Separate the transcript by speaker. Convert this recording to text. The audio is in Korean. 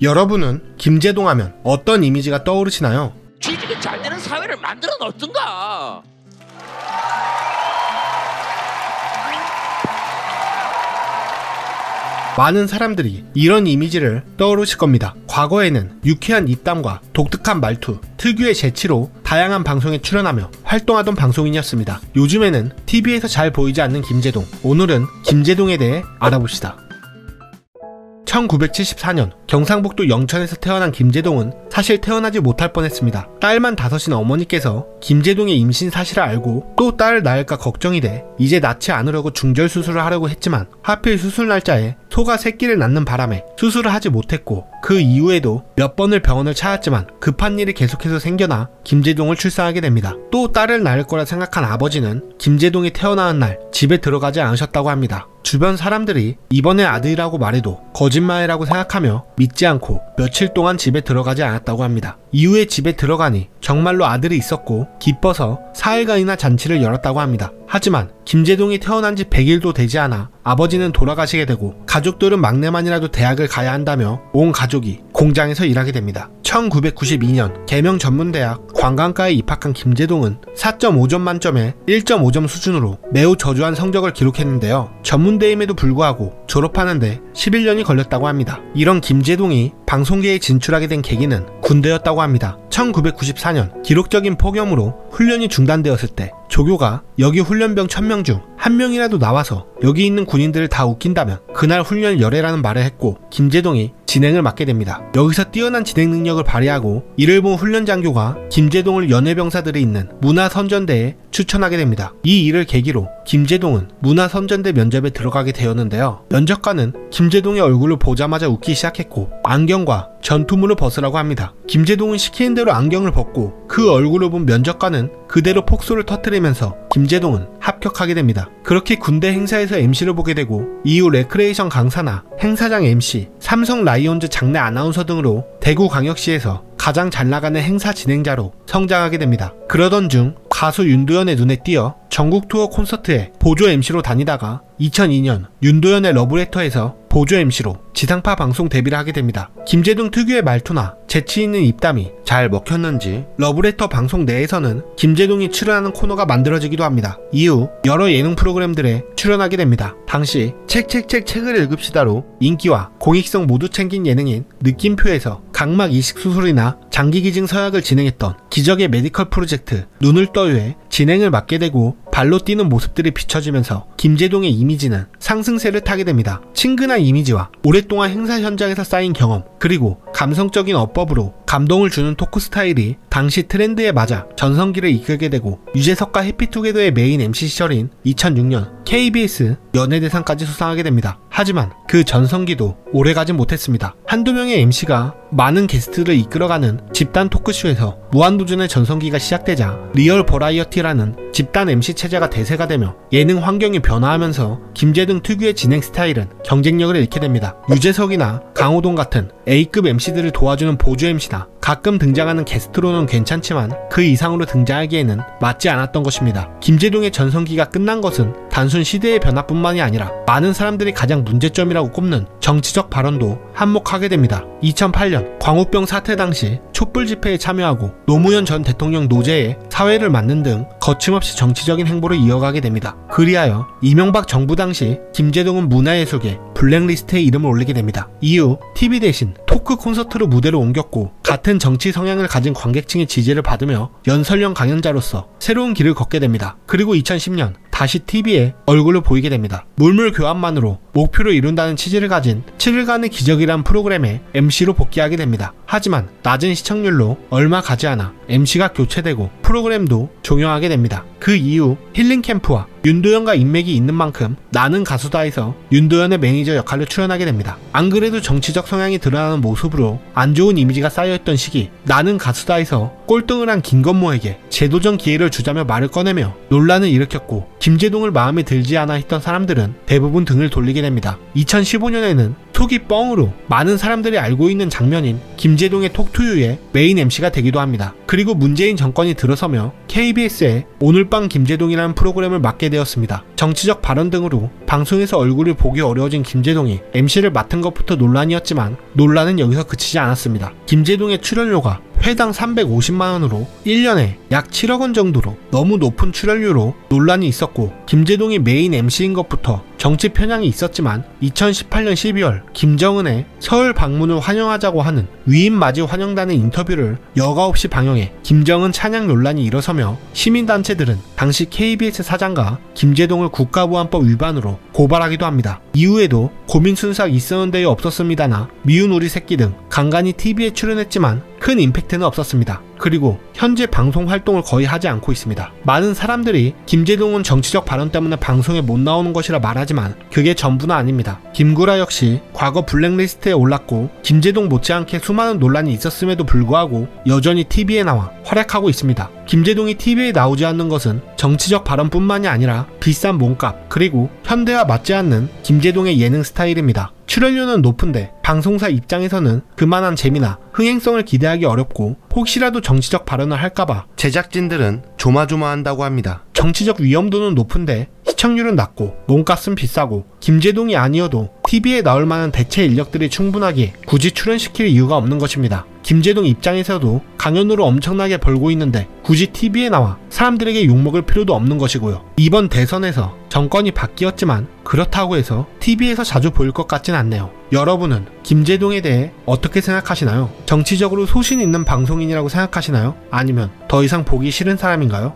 Speaker 1: 여러분은 김제동 하면 어떤 이미지가 떠오르시나요?
Speaker 2: 취직이 잘 되는 사회를 만들어 놓든가.
Speaker 1: 많은 사람들이 이런 이미지를 떠오르실 겁니다. 과거에는 유쾌한 입담과 독특한 말투, 특유의 재치로 다양한 방송에 출연하며 활동하던 방송인이었습니다. 요즘에는 TV에서 잘 보이지 않는 김제동. 오늘은 김제동에 대해 알아봅시다. 1974년 경상북도 영천에서 태어난 김제동은 사실 태어나지 못할 뻔했습니다. 딸만 5인 어머니께서 김제동의 임신 사실을 알고 또 딸을 낳을까 걱정이 돼 이제 낳지 않으려고 중절 수술을 하려고 했지만 하필 수술 날짜에 소가 새끼를 낳는 바람에 수술을 하지 못했고 그 이후에도 몇 번을 병원을 찾았지만 급한 일이 계속해서 생겨나 김제동을 출산하게 됩니다. 또 딸을 낳을 거라 생각한 아버지는 김제동이 태어나는 날 집에 들어가지 않으셨다고 합니다. 주변 사람들이 이번에 아들이라고 말해도 거짓말이라고 생각하며 믿지 않고 며칠 동안 집에 들어가지 않았다고 합니다. 이후에 집에 들어가니 정말로 아들이 있었고 기뻐서 4일간이나 잔치를 열었다고 합니다. 하지만 김제동이 태어난 지 100일도 되지 않아 아버지는 돌아가시게 되고 가족들은 막내만이라도 대학을 가야 한다며 온 가족이 공장에서 일하게 됩니다. 1992년 계명전문대학 관광과에 입학한 김제동은 4.5점 만점에 1.5점 수준으로 매우 저조한 성적을 기록했는데요. 전문대임에도 불구하고 졸업하는데 11년이 걸렸다고 합니다. 이런 김제동이 방송계에 진출하게 된 계기는 군대였다고 합니다. 1994년 기록적인 폭염으로 훈련이 중단되었을 때 조교가 여기 훈련병 1000명 중 1명이라도 나와서 여기 있는 군인들을 다 웃긴다면 그날 훈련을 열애라는 말을 했고 김제동이 진행을 맡게 됩니다. 여기서 뛰어난 진행 능력을 발휘하고 이를 본 훈련장교가 김제동을 연예병사들이 있는 문화선전대에 추천하게 됩니다. 이 일을 계기로 김제동은 문화선전대 면접에 들어가게 되었는데요. 면접관은 김제동의 얼굴을 보자마자 웃기 시작했고 안경과 전투문을 벗으라고 합니다. 김제동은 시키는 대로 안경을 벗고 그 얼굴을 본 면접관은 그대로 폭소를 터뜨리면서 김제동은 합격하게 됩니다. 그렇게 군대 행사에서 MC를 보게 되고 이후 레크레이션 강사나 행사장 MC, 삼성 라이온즈 장내 아나운서 등으로 대구광역시에서 가장 잘 나가는 행사 진행자로 성장하게 됩니다. 그러던 중 가수 윤도현의 눈에 띄어 전국 투어 콘서트에 보조 MC로 다니다가 2002년 윤도현의 러브레터에서 보조 MC로 지상파 방송 데뷔를 하게 됩니다. 김제동 특유의 말투나 재치있는 입담이 잘 먹혔는지 러브레터 방송 내에서는 김제동이 출연하는 코너가 만들어지기도 합니다. 이후 여러 예능 프로그램들에 출연하게 됩니다. 당시 책을 읽읍시다로 인기와 공익성 모두 챙긴 예능인 느낌표에서 각막 이식 수술이나 장기기증 서약을 진행했던 기적의 메디컬 프로젝트 눈을 떠요에 진행을 맡게 되고 발로 뛰는 모습들이 비춰지면서 김제동의 이미지는 상승세를 타게 됩니다. 친근한 이미지와 오랫동안 행사 현장에서 쌓인 경험 그리고 감성적인 어법으로 감동을 주는 토크 스타일이 당시 트렌드에 맞아 전성기를 이끌게 되고 유재석과 해피투게더의 메인 MC 시절인 2006년 KBS 연예대상까지 수상하게 됩니다. 하지만 그 전성기도 오래가지 못했습니다. 한두 명의 MC가 많은 게스트를 이끌어가는 집단 토크쇼에서 무한도전의 전성기가 시작되자 리얼 버라이어티라는 집단 MC 체제가 대세가 되며 예능 환경이 변화하면서 김제동 특유의 진행 스타일은 경쟁력을 잃게 됩니다. 유재석이나 강호동 같은 A급 MC들을 도와주는 보조 MC나 가끔 등장하는 게스트로는 괜찮지만 그 이상으로 등장하기에는 맞지 않았던 것입니다. 김제동의 전성기가 끝난 것은 단순 시대의 변화뿐만이 아니라 많은 사람들이 가장 문제점이라고 꼽는 정치적 발언도 한몫하게 됩니다. 2008년 광우병 사태 당시 촛불 집회에 참여하고 노무현 전 대통령 노제에 사회를 맡는 등 거침없이 정치적인 행보를 이어가게 됩니다. 그리하여 이명박 정부 당시 김제동은 문화예술계 블랙리스트에 이름을 올리게 됩니다. 이후 TV 대신 토크 콘서트로 무대로 옮겼고 같은 정치 성향을 가진 관객층의 지지를 받으며 연설형 강연자로서 새로운 길을 걷게 됩니다. 그리고 2010년 다시 TV에 얼굴을 보이게 됩니다. 물물 교환만으로 목표를 이룬다는 취지를 가진 7일간의 기적이란 프로그램에 MC로 복귀하게 됩니다. 하지만 낮은 시청률로 얼마 가지 않아 MC가 교체되고 프로그램도 종영하게 됩니다. 그 이후 힐링캠프와 윤도현과 인맥이 있는 만큼 나는 가수다에서 윤도현의 매니저 역할로 출연하게 됩니다. 안 그래도 정치적 성향이 드러나는 모습으로 안 좋은 이미지가 쌓여있던 시기 나는 가수다에서 꼴등을 한 김건모에게 재도전 기회를 주자며 말을 꺼내며 논란을 일으켰고 김제동을 마음에 들지 않아 했던 사람들은 대부분 등을 돌리게 됩니다. 2015년에는 속이 뻥으로 많은 사람들이 알고 있는 장면인 김제동의 톡투유의 메인 MC가 되기도 합니다. 그리고 문재인 정권이 들어서며 KBS에 오늘 밤 김제동이라는 프로그램을 맡게 되었습니다. 정치적 발언 등으로 방송에서 얼굴을 보기 어려워진 김제동이 MC를 맡은 것부터 논란이었지만 논란은 여기서 그치지 않았습니다. 김제동의 출연료가 회당 350만원으로 1년에 약 7억원 정도로 너무 높은 출연료로 논란이 있었고, 김제동이 메인 MC인 것부터 정치 편향이 있었지만 2018년 12월 김정은의 서울 방문을 환영하자고 하는 위임 맞이 환영단의 인터뷰를 여과 없이 방영해 김정은 찬양 논란이 일어서며 시민단체들은 당시 KBS 사장과 김제동을 국가보안법 위반으로 고발하기도 합니다. 이후에도 고민 순삭 있었는데요 없었습니다나 미운 우리 새끼 등 간간히 TV에 출연했지만 큰 임팩트는 없었습니다. 그리고 현재 방송 활동을 거의 하지 않고 있습니다. 많은 사람들이 김제동은 정치적 발언 때문에 방송에 못 나오는 것이라 말하지만 그게 전부는 아닙니다. 김구라 역시 과거 블랙리스트에 올랐고 김제동 못지않게 수많은 논란이 있었음에도 불구하고 여전히 TV에 나와 활약하고 있습니다. 김제동이 TV에 나오지 않는 것은 정치적 발언뿐만이 아니라 비싼 몸값, 그리고 현대와 맞지 않는 김제동의 예능 스타일입니다. 출연료는 높은데 방송사 입장에서는 그만한 재미나 흥행성을 기대하기 어렵고, 혹시라도 정치적 발언을 할까봐 제작진들은 조마조마한다고 합니다. 정치적 위험도는 높은데 시청률은 낮고 몸값은 비싸고, 김제동이 아니어도 TV에 나올 만한 대체 인력들이 충분하기에 굳이 출연시킬 이유가 없는 것입니다. 김제동 입장에서도 강연으로 엄청나게 벌고 있는데 굳이 TV에 나와 사람들에게 욕먹을 필요도 없는 것이고요. 이번 대선에서 정권이 바뀌었지만 그렇다고 해서 TV에서 자주 보일 것 같진 않네요. 여러분은 김제동에 대해 어떻게 생각하시나요? 정치적으로 소신 있는 방송인이라고 생각하시나요? 아니면 더 이상 보기 싫은 사람인가요?